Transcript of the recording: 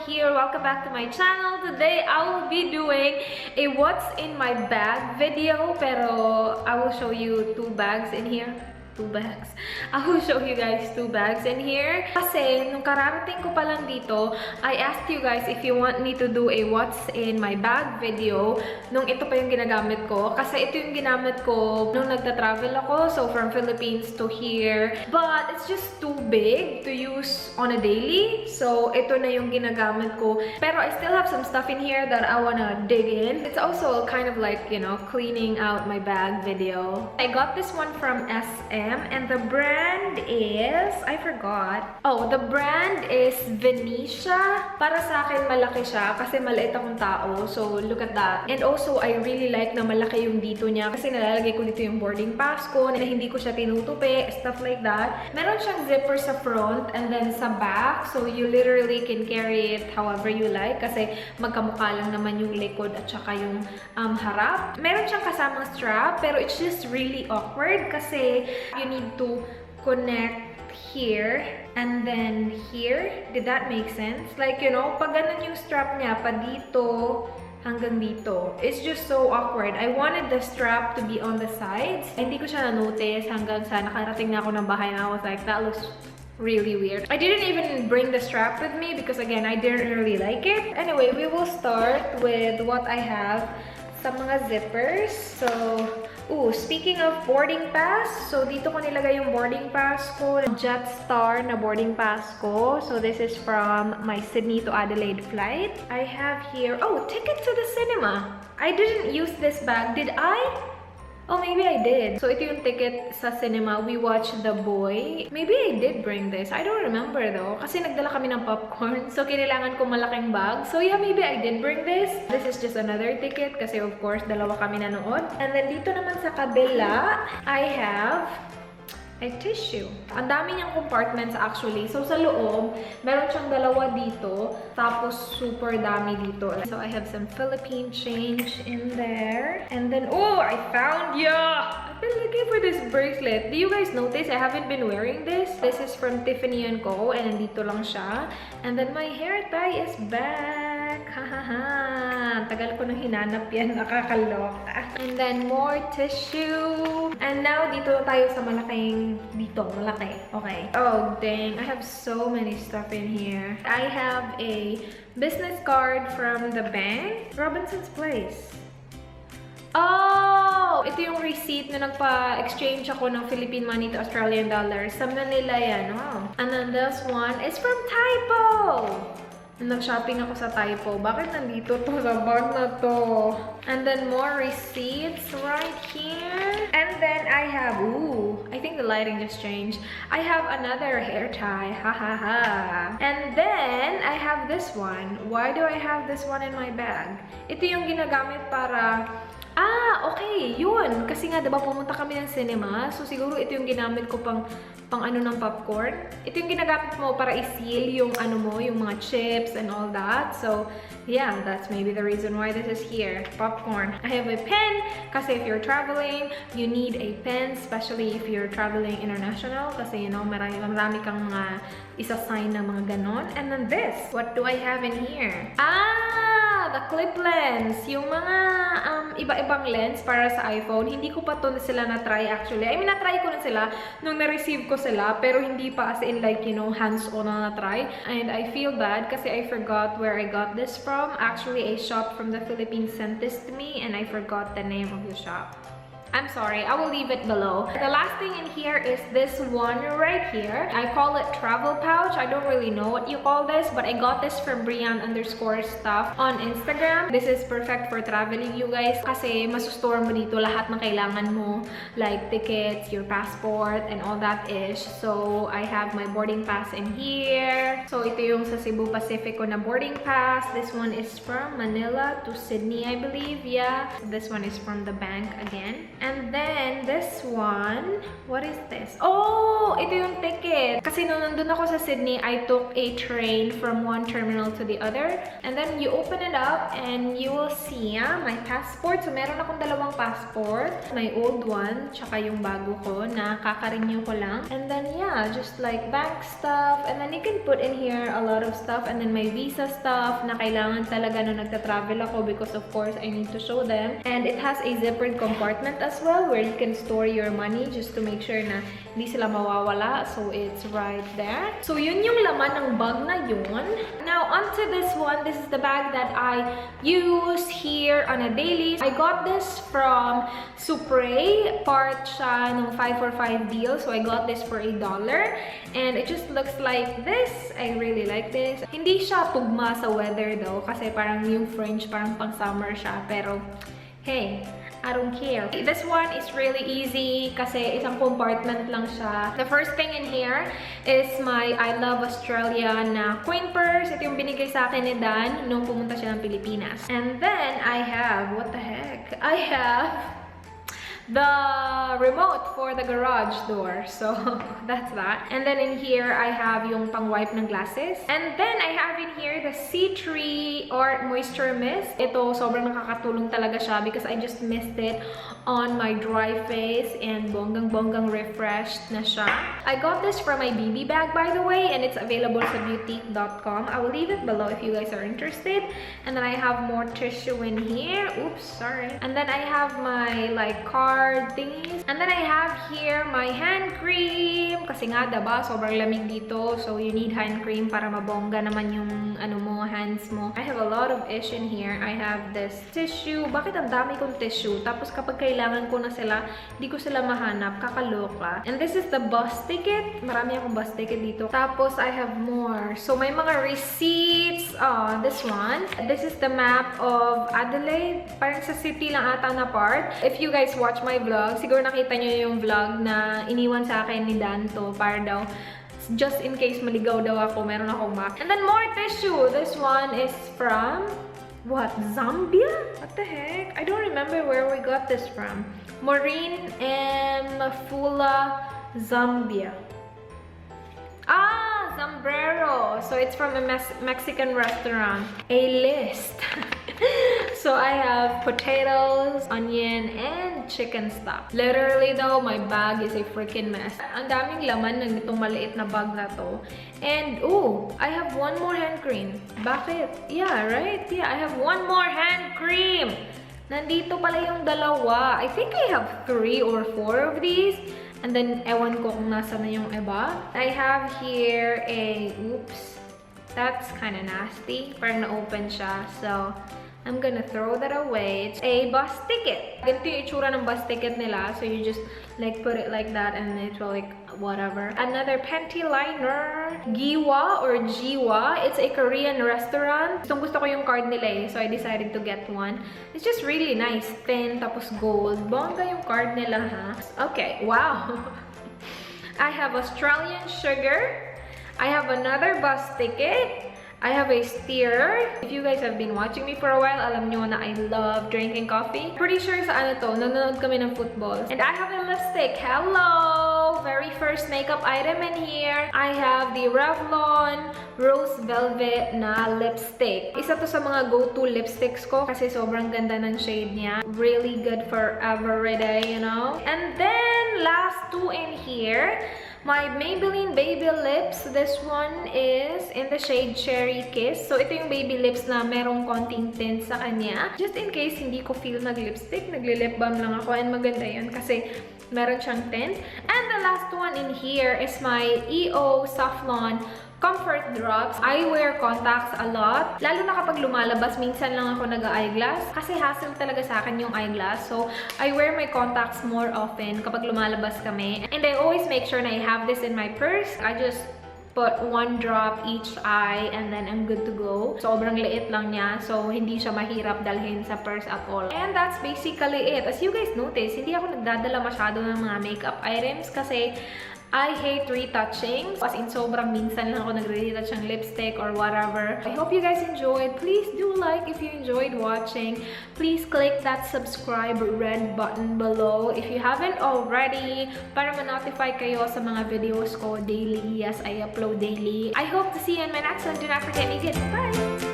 here. Welcome back to my channel. Today I will be doing a what's in my bag video, pero I will show you two bags in here. I will show you guys two bags in here. Kasi, nung kararating ko pa lang dito, I asked you guys if you want me to do a what's in my bag video nung ito pa yung ginagamit ko. Kasi ito yung ginamit ko nung nagta-travel ako. So, from Philippines to here. But, it's just too big to use on a daily. So, ito na yung ginagamit ko. Pero, I still have some stuff in here that I wanna dig in. It's also kind of like, you know, cleaning out my bag video. I got this one from SM. And the brand is, I forgot. Oh, the brand is Venetia. Para sa akin, malaki siya kasi maliit akong tao. So, look at that. And also, I really like na malaki yung dito niya kasi nalalagay ko dito yung boarding pass ko na hindi ko siya tinutupi, stuff like that. Meron siyang zipper sa front and then sa back. So, you literally can carry it however you like kasi magkamukha lang naman yung likod at saka yung harap. Meron siyang kasamang strap pero it's just really awkward kasi you need to connect here and then here. Did that make sense? Like, you know, pag ganun yung strap niya, pa dito hanggang dito. It's just so awkward. I wanted the strap to be on the sides. Hindi ko siya na-notice hanggang sa nakarating na ako ng bahay and I was like, that looks really weird. I didn't even bring the strap with me because again, I didn't really like it. Anyway, we will start with what I have sa mga zippers. So, speaking of boarding pass, so dito ko nilagay yung boarding pass ko, Jetstar na boarding pass ko. So this is from my Sydney to Adelaide flight. I have here, ticket to the cinema. I didn't use this bag, did I? Oh, maybe I did. So, ito yung ticket sa cinema. We watched The Boy. Maybe I did bring this. I don't remember though. Kasi nagdala kami ng popcorn. So, kailangan ko malaking bag. So, yeah, maybe I did bring this. This is just another ticket kasi of course, dalawa kami nanood. And then, dito naman sa kabila, I have a tissue. Ang dami niyang compartments actually. So, sa loob, meron siyang dalawa dito. Tapos, super dami dito. So, I have some Philippine change in there. And then, I found I've been looking for this bracelet. Do you guys notice? I haven't been wearing this. This is from Tiffany & Co. And nandito lang siya. And then, my hair tie is back. Hahaha. Tagal ko nang hinanap yan. Nakakaloka. And then, more tissue. And now, dito tayo sa malaking dito, malaki. Okay. Oh, dang. I have so many stuff in here. I have a business card from the bank. Robinson's Place. Oh! Ito yung receipt na nagpa-exchange ako ng Philippine money to Australian dollars. Sa Manila yan. Wow. And then this one is from Typo! Nag-shopping ako sa Typo. Bakit nandito to sa bag na to? And then more receipts right here. And then I have, I think the lighting just changed. I have another hair tie. Ha ha ha. And then I have this one. Why do I have this one in my bag? Ito yung ginagamit para okay, yun. Kasi nga, diba, pumunta kami ng cinema. So, siguro ito yung ginamit ko pang ano ng popcorn. Ito yung ginagamit mo para i-seal yung ano mo, yung mga chips and all that. So, yeah, that's maybe the reason why this is here. Popcorn. I have a pen kasi if you're traveling, you need a pen, especially if you're traveling international kasi, you know, marami kang mga isa-sign na mga ganon. And then this. What do I have in here? The clip lens. Yung mga iba-ibang lens para sa iPhone. Hindi ko pa to sila na-try actually. I mean, na-try ko na sila nung na-receive ko sila, pero hindi pa as in like, you know, hands-on na na-try. And I feel bad kasi I forgot where I got this from. Actually, a shop from the Philippines sent this to me and I forgot the name of the shop. I'm sorry, I will leave it below. The last thing in here is this one right here. I call it travel pouch. I don't really know what you call this, but I got this from Brian_stuff on Instagram. This is perfect for traveling, you guys. Kasi masustore mo dito lahat ng kailangan mo. Like tickets, your passport, and all that ish. So, I have my boarding pass in here. So, ito yung sa Cebu Pacific ko na boarding pass. This one is from Manila to Sydney, I believe. Yeah. This one is from the bank again. And then, this one, what is this? Oh, ito yung ticket. Kasi nung nandun ako sa Sydney, I took a train from one terminal to the other. And then, you open it up and you will see my passport. So, meron akong dalawang passport. My old one, tsaka yung bago ko na kaka-renew ko lang. And then, yeah, just like bank stuff. And then, you can put in here a lot of stuff. And then, my visa stuff na kailangan talaga nung nagta-travel ako because, of course, I need to show them. And it has a zippered compartment as well where you can store your money just to make sure na hindi sila mawawala. So, it's right there. So, yun yung laman ng bag na yun. Now, onto this one. This is the bag that I use here on a daily. I got this from Supre. Part siya ng 5 for 5 deal. So, I got this for $1. And it just looks like this. I really like this. Hindi siya tugma sa weather though. Kasi parang yung fringe, parang pang summer siya. Pero, hey, I don't care. This one is really easy kasi isang compartment lang siya. The first thing in here is my I Love Australia na coin purse. Ito yung binigay sa akin ni Dan nung pumunta siya ng Pilipinas. And then I have, what the heck? I have the remote for the garage door. So, that's that. And then in here, I have yung pang-wipe ng glasses. And then I have in here the C3 or Moisture Mist. Ito, sobrang nakakatulong talaga siya because I just missed it on my dry face and bonggang-bonggang refreshed na siya. I got this from my BB bag, by the way, and it's available sa boutique.com. I will leave it below if you guys are interested. And then I have more tissue in here. Oops, sorry. And then I have my like card thingies. And then I have here my hand cream. Kasi nga, diba, sobrang lamig dito. So, you need hand cream para mabongga naman yung ano mo, hands mo. I have a lot of ish in here. I have this tissue. Bakit ang dami kong tissue? Tapos kapag kailangan ko na sila, hindi ko sila mahanap. Kakaloka. And this is the bus ticket. Marami akong bus ticket dito. Tapos, I have more. So, may mga receipts. This one. This is the map of Adelaide. Parang sa city lang ata na part. If you guys watch my vlog, siguro nakita nyo yung vlog na iniwan sa akin ni Dan to. Para daw, just in case maligaw daw ako, meron akong map. And then more tissue. This one is from what? Zambia? What the heck? I don't remember where we got this from. Maureen and Mafula, Zambia. Ah, sombrero. So it's from a Mexican restaurant. A list. So I have potatoes, onion, and chicken stock. Literally though, my bag is a freaking mess. Ang daming laman ng itong maliit na bag na to. And, ooh, I have one more hand cream. Bakit? Yeah, right? Yeah, I have one more hand cream. Nandito pala yung dalawa. I think I have 3 or 4 of these. And then, ewan ko kung nasa na yung iba. I have here a, oops, that's kind of nasty. Parang na-open siya. So, I'm gonna throw that away. It's a bus ticket. Ganito yung itsura ng bus ticket nila. So, you just, like, put it like that and it will, like, whatever. Another panty liner. Giwa or Jiwa. It's a Korean restaurant. Gusto ko yung card nila eh. So, I decided to get one. It's just really nice. Thin, tapos gold. Bongga yung card nila, ha? Okay, wow. I have Australian sugar. I have another bus ticket. I have a stirrer. If you guys have been watching me for a while, alam nyo na I love drinking coffee. Pretty sure sa ano to, nanonood kami ng football. And I have a lipstick. Hello! Very first makeup item in here. I have the Revlon Rose Velvet na lipstick. Isa to sa mga go-to lipsticks ko kasi sobrang ganda ng shade niya. Really good for every day, you know? And then, last two in here. My Maybelline Baby Lips. This one is in the shade Cherry Kiss. So, ito yung baby lips na merong konting tint sa kanya. Just in case hindi ko feel nag-lipstick, nagli-lip balm lang ako. And maganda yun kasi meron siyang tint. And the last one in here is my EO Safflon Comfort Drops. I wear contacts a lot. Lalo na kapag lumalabas, minsan lang ako nag-eyeglass. Kasi hassle talaga sa akin yung eyeglass. So, I wear my contacts more often kapag lumalabas kami. And I always make sure na I have this in my purse. I just put 1 drop each eye and then I'm good to go. Sobrang liit lang niya. So, hindi siya mahirap dalhin sa purse at all. And that's basically it. As you guys notice, hindi ako nagdadala masyado ng mga makeup items kasi I hate retouching. As in, sobrang minsan lang ako nagre-retouch ng lipstick or whatever. I hope you guys enjoyed. Please do like if you enjoyed watching. Please click that subscribe red button below if you haven't already para ma-notify kayo sa mga videos ko daily as I upload daily. I hope to see you in my next one. Do not forget me. Goodbye!